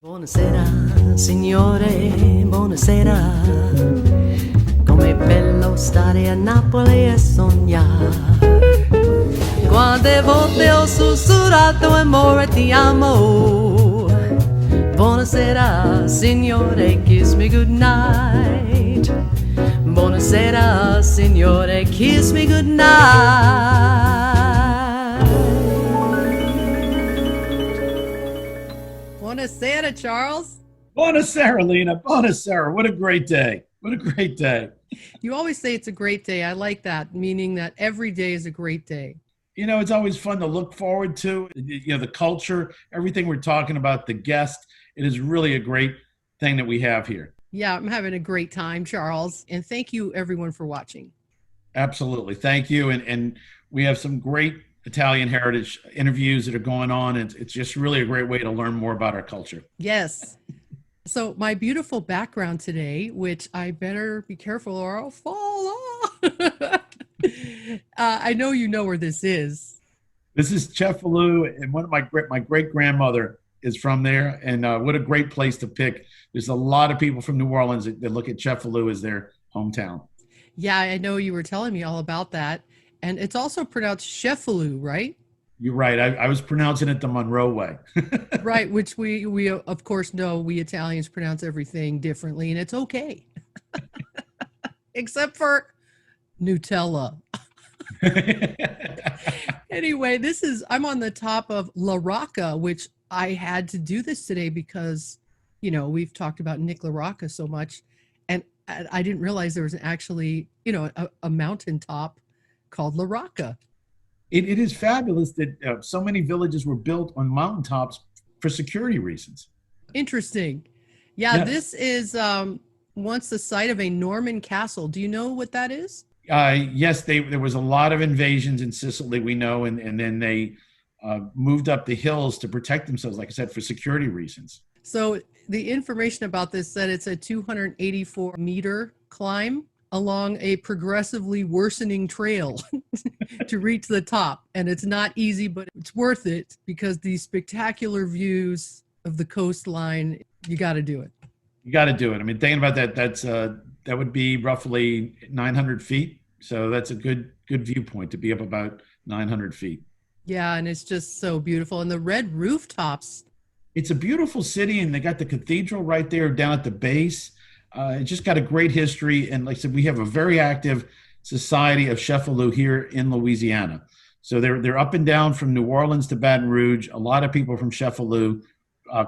Buonasera, signore, buonasera. Com'è bello stare a Napoli e sognare. Quante volte ho sussurrato amore ti amo. Buonasera, signore, kiss me goodnight. Buonasera, signore, kiss me goodnight. Buona Sera, Charles. Buona Sera, Lena. Buona Sera. What a great day. What a great day. You always say it's a great day. I like that, meaning that every day is a great day. You know, it's always fun to look forward to, you know, the culture, everything we're talking about, the guest. It is really a great thing that we have here. Yeah, I'm having a great time, Charles. And thank you, everyone, for watching. Absolutely. Thank you. And we have some great Italian heritage interviews that are going on. And it's just really a great way to learn more about our culture. Yes. So my beautiful background today, which I better be careful or I'll fall off. I know you know where this is. This is Cefalu, and one of my great-grandmother is from there. And what a great place to pick. There's a lot of people from New Orleans that look at Cefalu as their hometown. Yeah, I know you were telling me all about that. And it's also pronounced Cefalu, right? You're right. I was pronouncing it the Monroe way. Right, which we of course know we Italians pronounce everything differently, and it's okay. Except for Nutella. Anyway, I'm on the top of Larocca, which I had to do this today because, you know, we've talked about Nick Larocca so much, and I didn't realize there was actually, you know, a mountaintop called Larocca. It is fabulous that so many villages were built on mountaintops for security reasons. Interesting. Yeah, This is once the site of a Norman castle. Do you know what that is? Yes, there was a lot of invasions in Sicily, we know, and then they moved up the hills to protect themselves, like I said, for security reasons. So the information about this said it's a 284-meter climb along a progressively worsening trail to reach the top. And it's not easy, but it's worth it because these spectacular views of the coastline, you got to do it. You got to do it. I mean, thinking about that, that would be roughly 900 feet. So that's a good viewpoint to be up about 900 feet. Yeah, and it's just so beautiful. And the red rooftops. It's a beautiful city, and they got the cathedral right there down at the base. It's just got a great history. And like I said, we have a very active society of Cefalu here in Louisiana. So they're up and down from New Orleans to Baton Rouge. A lot of people from Cefalu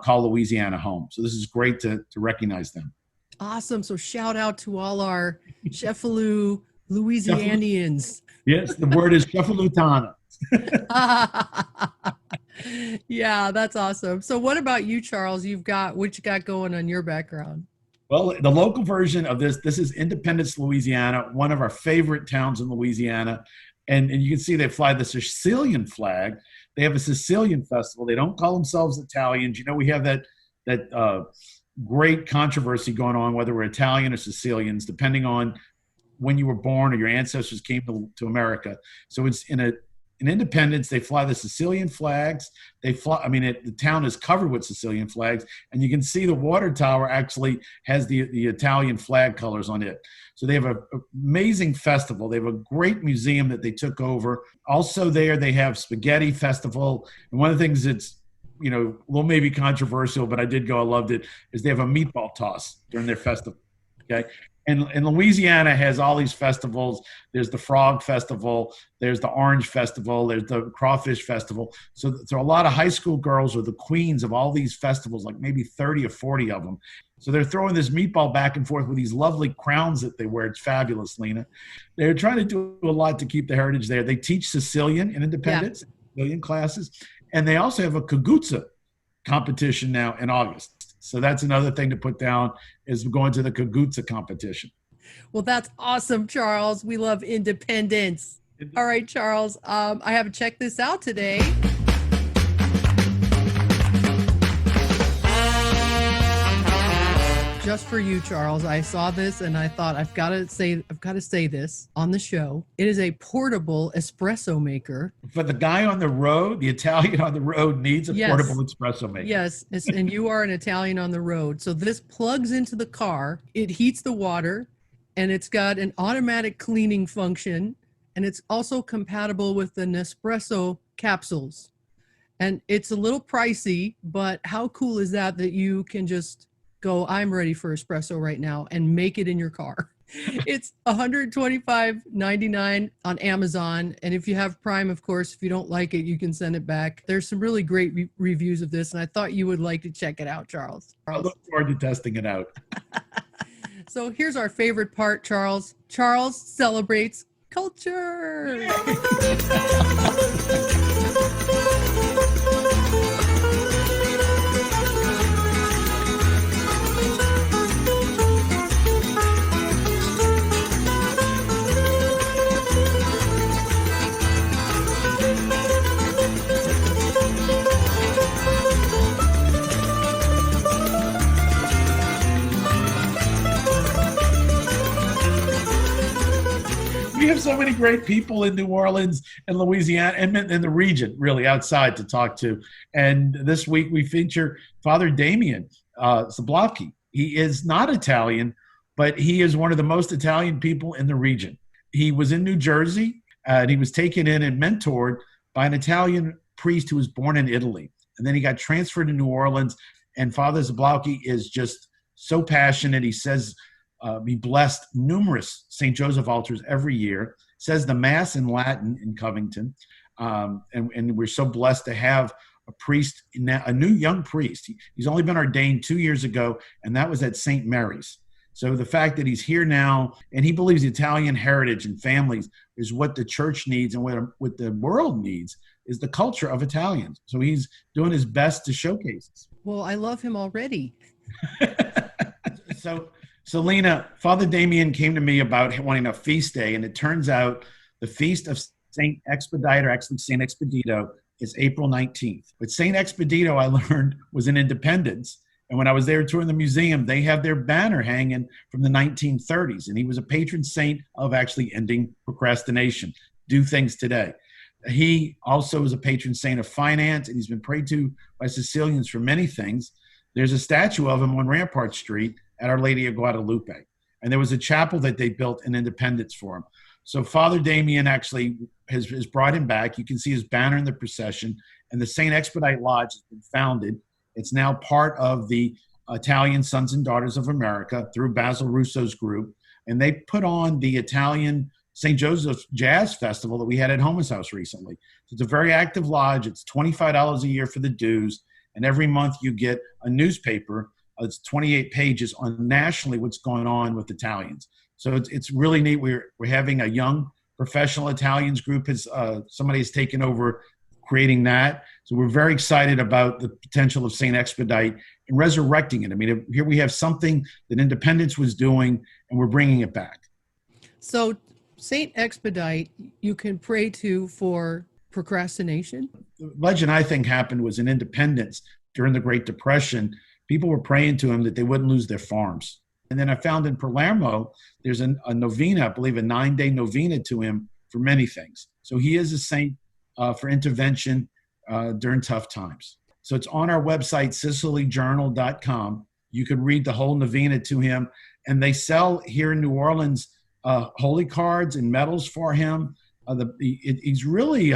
call Louisiana home. So this is great to recognize them. Awesome. So shout out to all our Cefalu Louisianians. Yes, the word is Cefalutana. Yeah, that's awesome. So what about you, Charles? What you got going on your background? Well, the local version of this is Independence, Louisiana, one of our favorite towns in Louisiana. And you can see they fly the Sicilian flag. They have a Sicilian festival. They don't call themselves Italians. You know, we have that great controversy going on, whether we're Italian or Sicilians, depending on when you were born or your ancestors came to America. So it's in Independence, they fly the Sicilian flags. The town is covered with Sicilian flags, and you can see the water tower actually has the Italian flag colors on it. So they have an amazing festival. They have a great museum that they took over. Also there, they have Spaghetti Festival. And one of the things that's, you know, a little maybe controversial, but I did go, I loved it, is they have a meatball toss during their festival. Okay. And Louisiana has all these festivals. There's the Frog Festival. There's the Orange Festival. There's the Crawfish Festival. So a lot of high school girls are the queens of all these festivals, like maybe 30 or 40 of them. So they're throwing this meatball back and forth with these lovely crowns that they wear. It's fabulous, Lena. They're trying to do a lot to keep the heritage there. They teach Sicilian in Independence, Sicilian classes. And they also have a Kagutsa competition now in August. So that's another thing to put down is going to the Kagutsa competition. Well, that's awesome, Charles. We love independence. All right, Charles, I have to check this out today. just for you, Charles. I saw this and I thought I've got to say this on the show. It is a portable espresso maker. For the guy on the road, the Italian on the road needs a portable espresso maker. Yes, and you are an Italian on the road. So this plugs into the car. It heats the water, and it's got an automatic cleaning function, and it's also compatible with the Nespresso capsules. And it's a little pricey, but how cool is that you can just go, I'm ready for espresso right now, and make it in your car. It's $125.99 on Amazon. And if you have Prime, of course, if you don't like it, you can send it back. There's some really great reviews of this, and I thought you would like to check it out, Charles. I look forward to testing it out. So here's our favorite part, Charles. Charles celebrates culture. We have so many great people in New Orleans and Louisiana and in the region, really outside to talk to. And this week we feature Father Damian Zablocki. He is not Italian, but he is one of the most Italian people in the region. He was in New Jersey, and he was taken in and mentored by an Italian priest who was born in Italy. And then he got transferred to New Orleans, and Father Zablocki is just so passionate. He says, he blessed numerous St. Joseph altars every year, says the Mass in Latin in Covington. And we're so blessed to have a priest, a new young priest. He's only been ordained 2 years ago, and that was at St. Mary's. So the fact that he's here now, and he believes Italian heritage and families is what the church needs, and what the world needs is the culture of Italians. So he's doing his best to showcase this. Well, I love him already. So Lena, Father Damian came to me about wanting a feast day, and it turns out the feast of St Expedite, or actually St Expedito, is April 19th. But St Expedito, I learned, was in Independence. And when I was there touring the museum, they have their banner hanging from the 1930s. And he was a patron saint of actually ending procrastination, do things today. He also is a patron saint of finance, and he's been prayed to by Sicilians for many things. There's a statue of him on Rampart Street at Our Lady of Guadalupe. And there was a chapel that they built in Independence for him. So Father Damian actually has brought him back. You can see his banner in the procession, and the St. Expedite Lodge has been founded. It's now part of the Italian Sons and Daughters of America through Basil Russo's group. And they put on the Italian St. Joseph's Jazz Festival that we had at Homer's House recently. So it's a very active lodge. It's $25 a year for the dues. And every month you get a newspaper. It's 28 pages on nationally what's going on with Italians. So it's really neat. We're having a young professional Italians group. Somebody has taken over creating that. So we're very excited about the potential of St. Expedite and resurrecting it. I mean, here we have something that Independence was doing, and we're bringing it back. So St. Expedite, you can pray to for procrastination? The legend, I think, happened was in Independence during the Great Depression. People were praying to him that they wouldn't lose their farms. And then I found in Palermo, there's a novena, I believe a 9-day novena to him for many things. So he is a saint for intervention during tough times. So it's on our website, sicilyjournal.com. You can read the whole novena to him. And they sell here in New Orleans holy cards and medals for him. He's really,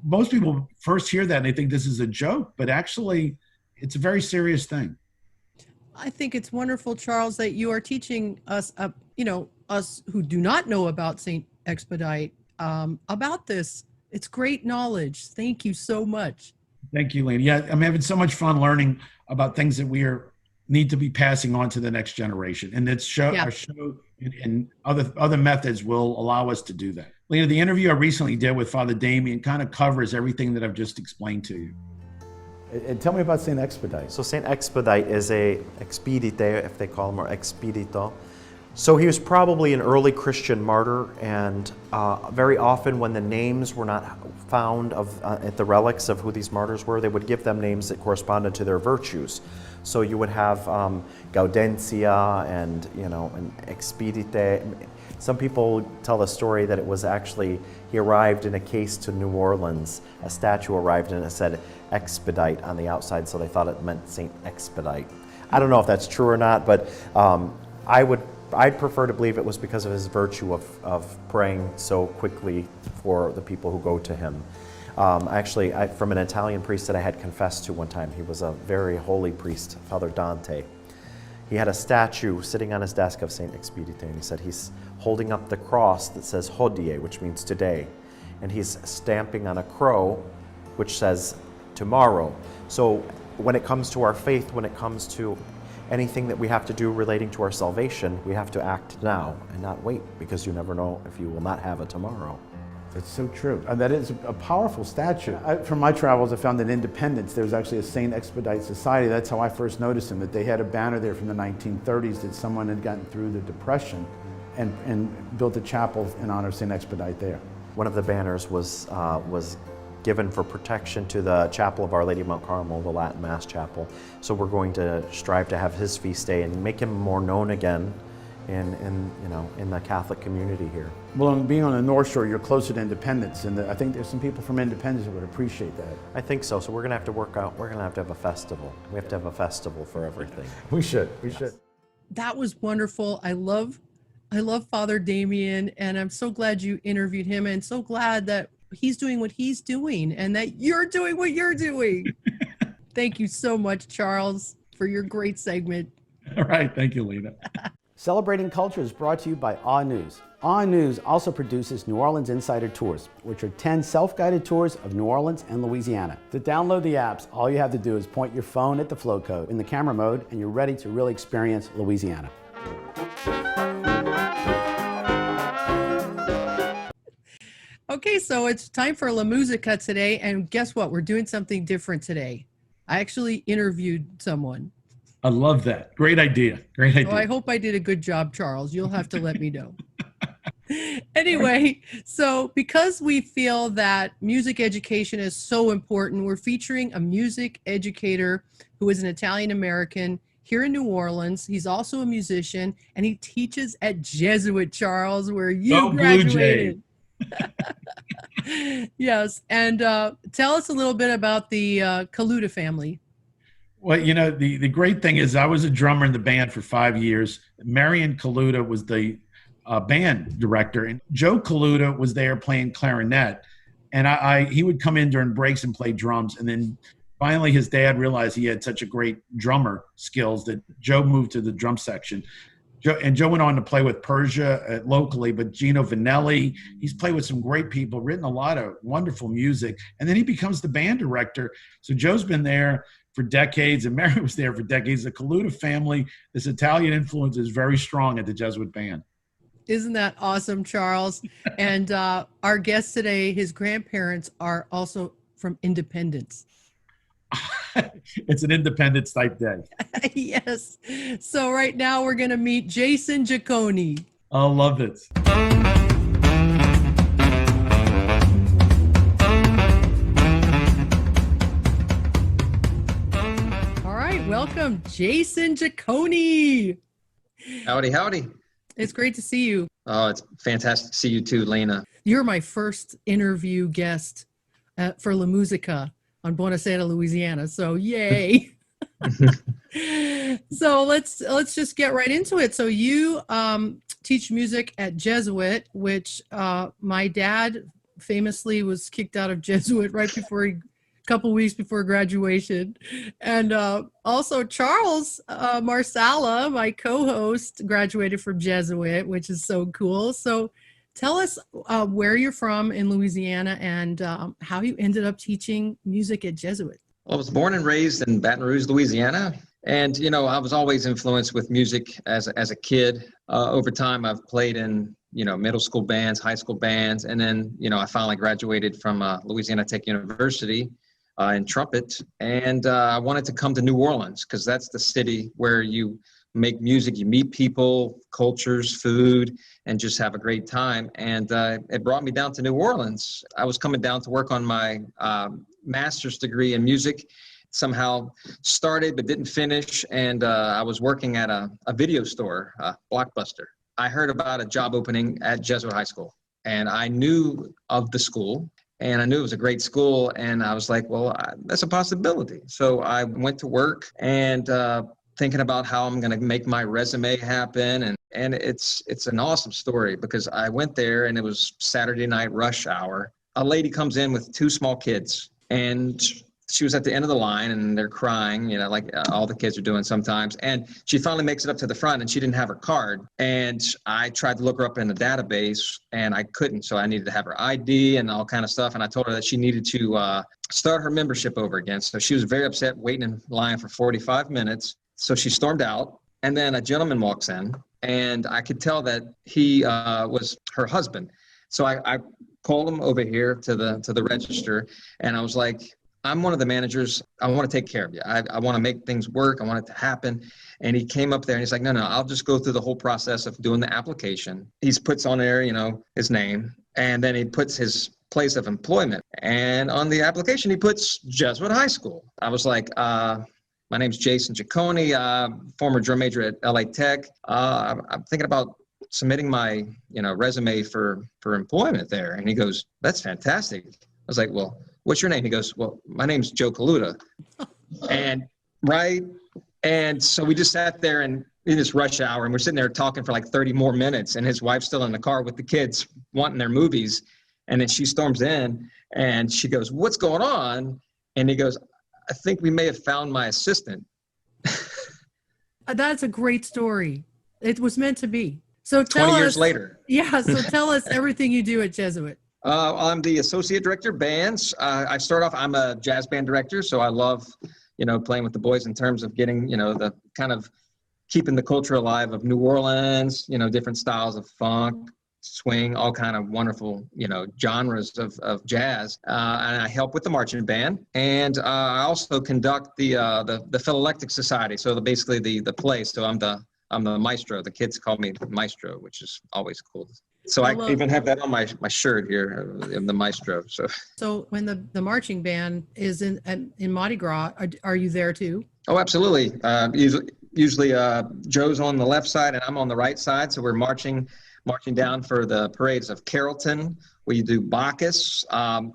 most people first hear that and they think this is a joke, but actually it's a very serious thing. I think it's wonderful, Charles, that you are teaching us, us who do not know about St. Expedite, about this. It's great knowledge. Thank you so much. Thank you, Lena. Yeah, I'm having so much fun learning about things that we need to be passing on to the next generation. And our show and other methods will allow us to do that. Lena, the interview I recently did with Father Damian kind of covers everything that I've just explained to you. And tell me about St. Expedite. So St. Expedite is a expedite, if they call him, or expedito. So he was probably an early Christian martyr, and very often when the names were not found at the relics of who these martyrs were, they would give them names that corresponded to their virtues. So you would have Gaudentia and, an Expedite. Some people tell the story that it was actually, he arrived in a case to New Orleans. A statue arrived and it said Expedite on the outside, so they thought it meant St Expedite. I don't know if that's true or not, but I'd prefer to believe it was because of his virtue of praying so quickly for the people who go to him. Actually, from an Italian priest that I had confessed to one time, he was a very holy priest, Father Dante. He had a statue sitting on his desk of St Expedite, and he said he's holding up the cross that says Hodie, which means today, and he's stamping on a crow, which says tomorrow. So when it comes to our faith, when it comes to anything that we have to do relating to our salvation, we have to act now and not wait, because you never know if you will not have a tomorrow. That's so true. That is a powerful statue. From my travels, I found that Independence, there was actually a St Expedite Society. That's how I first noticed them, that they had a banner there from the 1930s that someone had gotten through the Depression and built a chapel in honor of St Expedite there. One of the banners was given for protection to the Chapel of Our Lady of Mount Carmel, the Latin Mass Chapel. So we're going to strive to have his feast day and make him more known again in the Catholic community here. Well, being on the North Shore, you're closer to Independence, and I think there's some people from Independence that would appreciate that. I think so. So we're going to have to work out. We're going to have a festival. We have to have a festival for everything. We should. That was wonderful. I love Father Damian, and I'm so glad you interviewed him, and so glad that he's doing what he's doing and that you're doing what you're doing. Thank you so much, Charles, for your great segment. All right. Thank you, Lena. Celebrating Culture is brought to you by Awe News. Awe News also produces New Orleans Insider Tours, which are 10 self-guided tours of New Orleans and Louisiana. To download the apps, all you have to do is point your phone at the flow code in the camera mode, and you're ready to really experience Louisiana. Okay, so it's time for La Musica today, and guess what? We're doing something different today. I actually interviewed someone. I love that. Great idea. Great idea. So I hope I did a good job, Charles. You'll have to let me know. Anyway, so because we feel that music education is so important, we're featuring a music educator who is an Italian-American here in New Orleans. He's also a musician, and he teaches at Jesuit, Charles, where you graduated. Yes, and tell us a little bit about the Caluta family. Well, the great thing is I was a drummer in the band for 5 years. Marion Caluta was the band director, and Joe Caluta was there playing clarinet. And he would come in during breaks and play drums. And then finally his dad realized he had such a great drummer skills that Joe moved to the drum section. Joe went on to play with Persia locally, but Gino Vanelli, he's played with some great people, written a lot of wonderful music. And then he becomes the band director. So Joe's been there for decades, and Mary was there for decades. The Caluta family, this Italian influence is very strong at the Jesuit band. Isn't that awesome, Charles? And our guest today, his grandparents are also from Independence. It's an Independence type day. Yes. So right now we're going to meet Jason Giaccone. I love it. Welcome, Jason Giaccone. Howdy, howdy. It's great to see you. Oh, it's fantastic to see you too, Lena. You're my first interview guest for La Musica on Buona Sera, Louisiana. So yay. So let's just get right into it. So you teach music at Jesuit, which my dad famously was kicked out of Jesuit right before couple weeks before graduation. And also Charles Marsala, my co-host, graduated from Jesuit, which is so cool. So tell us where you're from in Louisiana and how you ended up teaching music at Jesuit. Well, I was born and raised in Baton Rouge, Louisiana. And, I was always influenced with music as a kid. Over time, I've played in, middle school bands, high school bands. And then, I finally graduated from Louisiana Tech University in trumpet, and I wanted to come to New Orleans because that's the city where you make music, you meet people, cultures, food, and just have a great time. And it brought me down to New Orleans. I was coming down to work on my master's degree in music. somehow started but didn't finish. And I was working at a video store, Blockbuster. I heard about a job opening at Jesuit High School, and I knew of the school, and I knew it was a great school. And I was like, well, that's a possibility. So I went to work and thinking about how I'm going to make my resume happen. And it's an awesome story, because I went there and it was Saturday night rush hour. A lady comes in with 2 small kids, and she was at the end of the line and they're crying, you know, like all the kids are doing sometimes. And she finally makes it up to the front, and she didn't have her card. And I tried to look her up in the database and I couldn't. So I needed to have her ID and all kind of stuff. And I told her that she needed to start her membership over again. So she was very upset, waiting in line for 45 minutes. So she stormed out, and then a gentleman walks in, and I could tell that he was her husband. So I called him over here to the register, and I was like, I'm one of the managers. I want to take care of you. I want to make things work. I want it to happen. And he came up there and he's like, no, I'll just go through the whole process of doing the application. He puts on there, you know, his name, and then he puts his place of employment. And on the application, he puts Jesuit High School. I was like, my name's Jason Giaccone, former drum major at LA Tech. I'm thinking about submitting my, resume for employment there. And he goes, that's fantastic. I was like, well, what's your name? He goes, well, my name's Joe Kaluta. And so we just sat there and in this rush hour, and we're sitting there talking for like 30 more minutes, and his wife's still in the car with the kids wanting their movies. And then she storms in and she goes, what's going on? And he goes, I think we may have found my assistant. That's a great story. It was meant to be. So 20 years later. Yeah. So tell us everything you do at Jesuit. I'm the associate director of bands. I start off, I'm a jazz band director. So I love, playing with the boys in terms of getting, the kind of keeping the culture alive of New Orleans, different styles of funk, swing, all kind of wonderful, genres of jazz. And I help with the marching band. And I also conduct the Philharmonic Society. So basically the play. So I'm the maestro. The kids call me maestro, which is always cool. So I even have that on my shirt here. I'm the maestro. So when the marching band is in Mardi Gras, are you there too? Oh, absolutely. Usually Joe's on the left side and I'm on the right side. So we're marching down for the parades of Carrollton. We do Bacchus.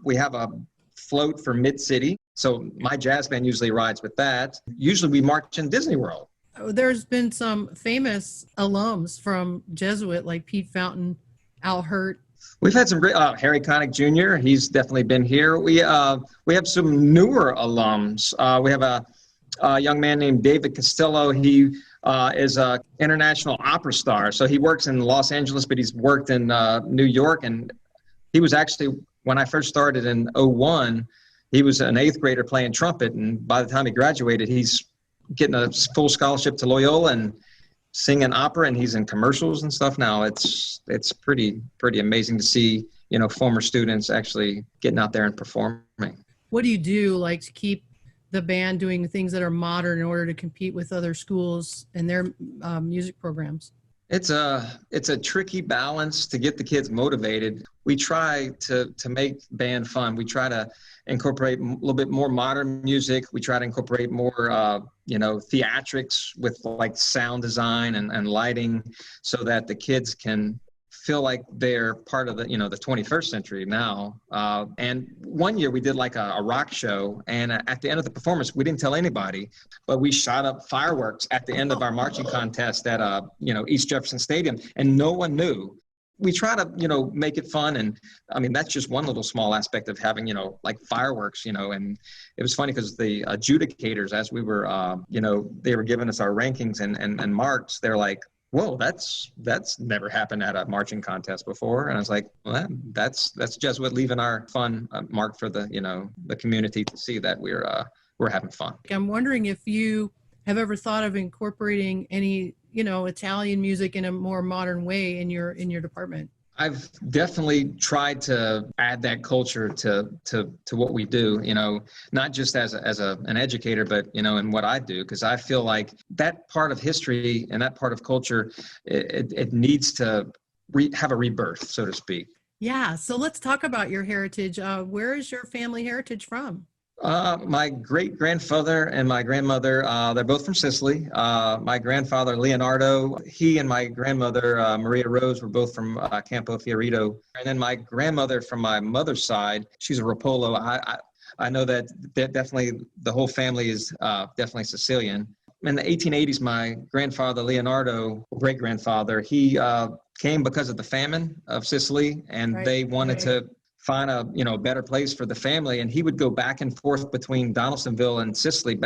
We have a float for Mid-City. So my jazz band usually rides with that. Usually we march in Disney World. There's been some famous alums from Jesuit like Pete Fountain, Al Hurt. We've had some great, Harry Connick Jr., he's definitely been here. We have some newer alums. We have a young man named David Castillo. He is an international opera star. So he works in Los Angeles, but he's worked in New York. And he was actually, when I first started in 2001, he was an 8th grader playing trumpet. And by the time he graduated, he's getting a full scholarship to Loyola and singing opera, and he's in commercials and stuff now. It's pretty amazing to see, former students actually getting out there and performing. What do you do to keep the band doing things that are modern in order to compete with other schools and their music programs? It's a tricky balance to get the kids motivated. We try to make band fun. We try to incorporate a little bit more modern music. We try to incorporate more, theatrics with like sound design and lighting, so that the kids can feel like they're part of the 21st century now. And one year we did like a rock show, and at the end of the performance, we didn't tell anybody, but we shot up fireworks at the end of our marching contest at East Jefferson Stadium, and no one knew. We try to, make it fun. And I mean, that's just one little small aspect of having, like fireworks, and it was funny because the adjudicators, as we were, they were giving us our rankings and marks, they're like, whoa, that's never happened at a marching contest before. And I was like, well, that's Jesuit leaving our fun mark for the community to see that we're having fun. I'm wondering if you have ever thought of incorporating any, Italian music in a more modern way in your department. I've definitely tried to add that culture to what we do, not just as an educator, but, in what I do, because I feel like that part of history and that part of culture, it needs to have a rebirth, so to speak. Yeah. So let's talk about your heritage. Where is your family heritage from? My great-grandfather and my grandmother, they're both from Sicily. My grandfather, Leonardo, he and my grandmother, Maria Rose, were both from Campo Fiorito. And then my grandmother from my mother's side, she's a Rapolo. I know that definitely the whole family is definitely Sicilian. In the 1880s, my grandfather, Leonardo, great-grandfather, he came because of the famine of Sicily, and they wanted to find a better place for the family, and he would go back and forth between Donaldsonville and Sicily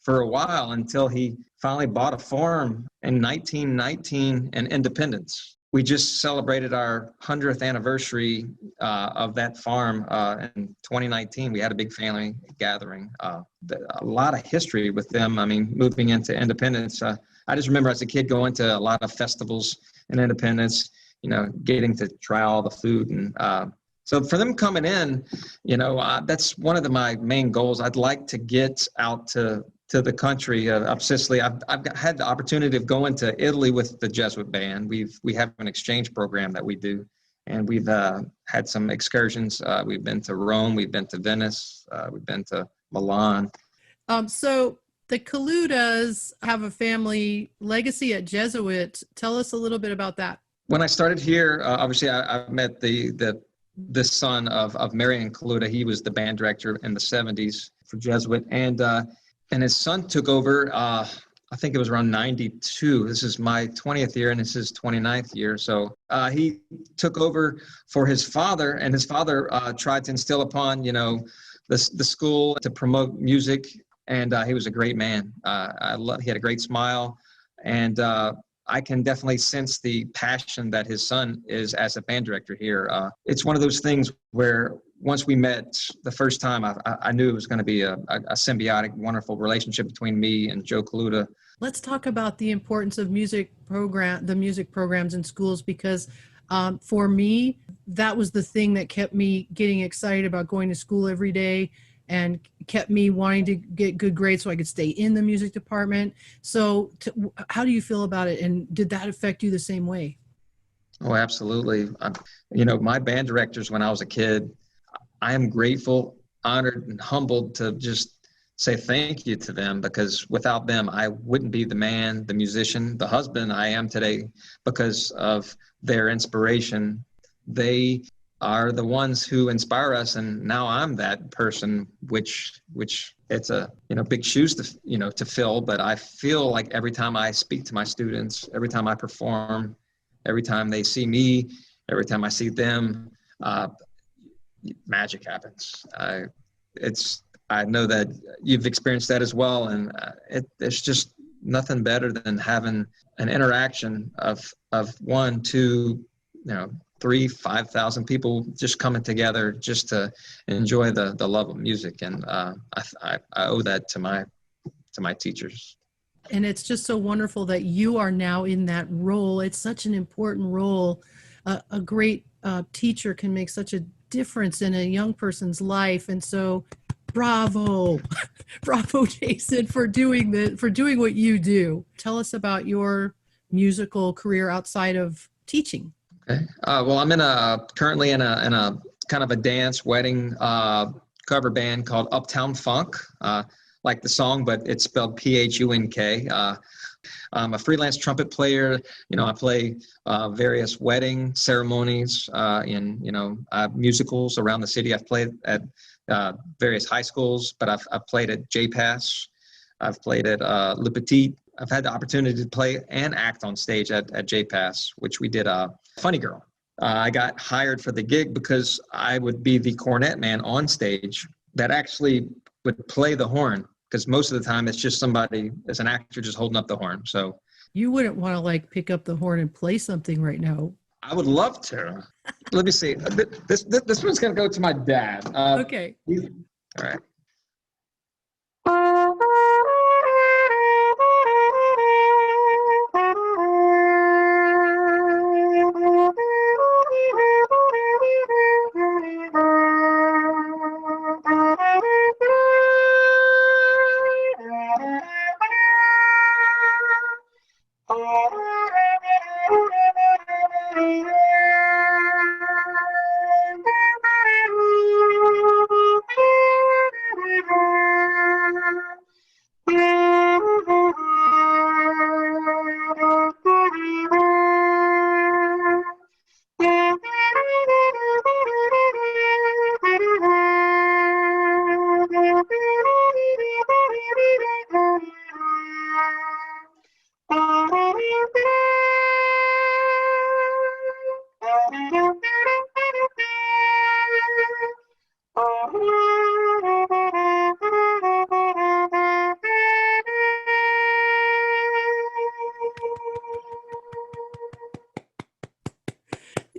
for a while until he finally bought a farm in 1919 in Independence. We just celebrated our 100th anniversary of that farm in 2019. We had a big family gathering. A lot of history with them. I mean, moving into Independence, I just remember as a kid going to a lot of festivals in Independence, getting to try all the food. And so for them coming in, that's one of my main goals. I'd like to get out to the country of Sicily. I've had the opportunity of going to Italy with the Jesuit band. We have an exchange program that we do, and we've had some excursions. We've been to Rome, we've been to Venice, we've been to Milan. So the Coludas have a family legacy at Jesuit. Tell us a little bit about that. When I started here, obviously I met the son of Marion Coluda. He was the band director in the 70s for Jesuit, and his son took over, I think it was around 92. This is my 20th year, and this is 29th year. So he took over for his father, and his father tried to instill upon, the school to promote music, and he was a great man. He had a great smile, and I can definitely sense the passion that his son is as a band director here. It's one of those things where once we met the first time, I knew it was going to be a symbiotic, wonderful relationship between me and Joe Coluda. Let's talk about the importance of the music programs in schools, because for me, that was the thing that kept me getting excited about going to school every day and kept me wanting to get good grades so I could stay in the music department. So how do you feel about it? And did that affect you the same way? Oh, absolutely. My band directors when I was a kid, I am grateful, honored, and humbled to just say thank you to them, because without them, I wouldn't be the man, the musician, the husband I am today because of their inspiration. They are the ones who inspire us, and now I'm that person, which it's a big shoes to fill. But I feel like every time I speak to my students, every time I perform, every time they see me, every time I see them, magic happens. I know that you've experienced that as well, and it's just nothing better than having an interaction of 1, 2, 3, 5,000 people just coming together just to enjoy the love of music. And I owe that to my teachers. And it's just so wonderful that you are now in that role. It's such an important role. A great teacher can make such a difference in a young person's life. And so bravo, bravo, Jason, for doing what you do. Tell us about your musical career outside of teaching. Okay. Well, I'm currently in a kind of a dance wedding cover band called Uptown Funk, like the song, but it's spelled P-H-U-N-K. I'm a freelance trumpet player. I play various wedding ceremonies in musicals around the city. I've played at various high schools, but I've played at JPass. I've played at Le Petit. I've had the opportunity to play and act on stage at JPass, which we did Funny Girl. I got hired for the gig because I would be the cornet man on stage that actually would play the horn, because most of the time it's just somebody as an actor just holding up the horn. So you wouldn't want to pick up the horn and play something right now. I would love to. Let me see. This one's going to go to my dad. Okay. All right.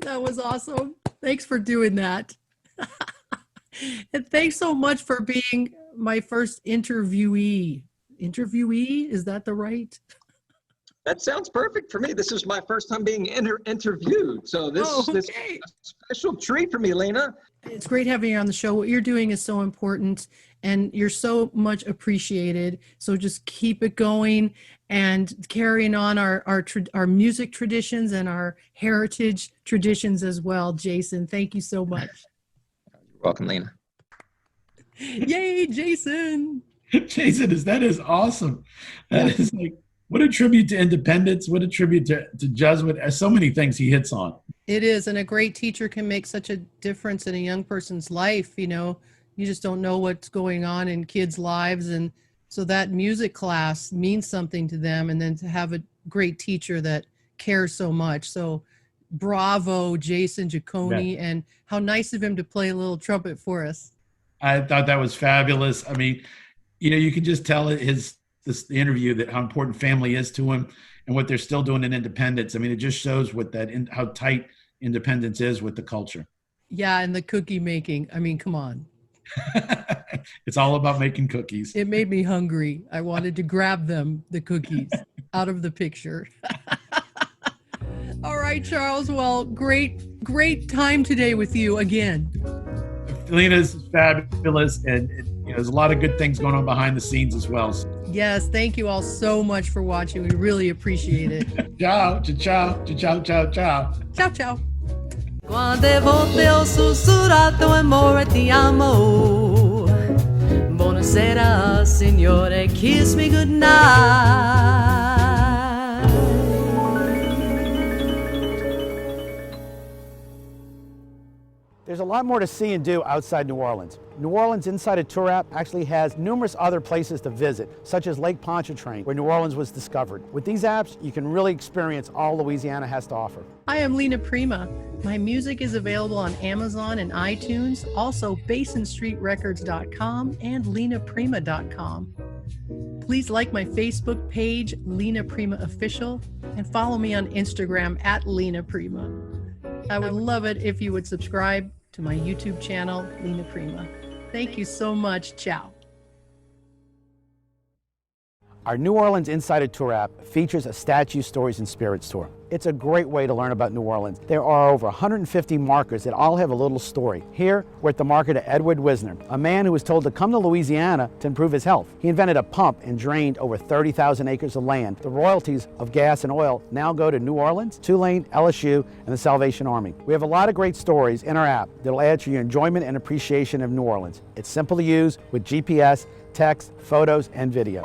That was awesome. Thanks for doing that. And thanks so much for being my first interviewee. Interviewee, is that the right? That sounds perfect for me. This is my first time being interviewed. So this is okay. a special treat for me, Lena. It's great having you on the show. What you're doing is so important and you're so much appreciated. So just keep it going and carrying on our music traditions and our heritage traditions as well. Jason, thank you so much. You're welcome, Lena. Yay, Jason. Jason, that is awesome. That is like, what a tribute to independence. What a tribute to Jesuit. So many things he hits on. It is. And a great teacher can make such a difference in a young person's life. You know, you just don't know what's going on in kids' lives. And so that music class means something to them. And then to have a great teacher that cares so much. So bravo, Jason Giaccone. Yeah. And how nice of him to play a little trumpet for us. I thought that was fabulous. I mean, you know, you can just tell the interview that how important family is to him and what they're still doing in Independence. I mean, it just shows how tight Independence is with the culture. Yeah, and the cookie making. I mean, come on. It's all about making cookies. It made me hungry. I wanted to grab the cookies, out of the picture. All right, Charles. Well, great time today with you again. Lena's fabulous, and there's a lot of good things going on behind the scenes as well. Yes, thank you all so much for watching. We really appreciate it. Ciao, ciao, ciao, ciao, ciao. Ciao, ciao. Quante volte ho sussurrato amore ti amo. Buona sera, signore, kiss me goodnight. There's a lot more to see and do outside New Orleans. New Orleans Insider Tour app actually has numerous other places to visit, such as Lake Pontchartrain, where New Orleans was discovered. With these apps, you can really experience all Louisiana has to offer. Hi, I'm Lena Prima. My music is available on Amazon and iTunes, also BasonStreetRecords.com and LenaPrima.com. Please like my Facebook page, Lena Prima Official, and follow me on Instagram at Lena Prima. I would love it if you would subscribe to my YouTube channel, Lena Prima. Thank you so much. Ciao. Our New Orleans Insider Tour app features a Statue, Stories, and Spirits tour. It's a great way to learn about New Orleans. There are over 150 markers that all have a little story. Here, we're at the marker to Edward Wisner, a man who was told to come to Louisiana to improve his health. He invented a pump and drained over 30,000 acres of land. The royalties of gas and oil now go to New Orleans, Tulane, LSU, and the Salvation Army. We have a lot of great stories in our app that'll add to your enjoyment and appreciation of New Orleans. It's simple to use with GPS, text, photos, and video.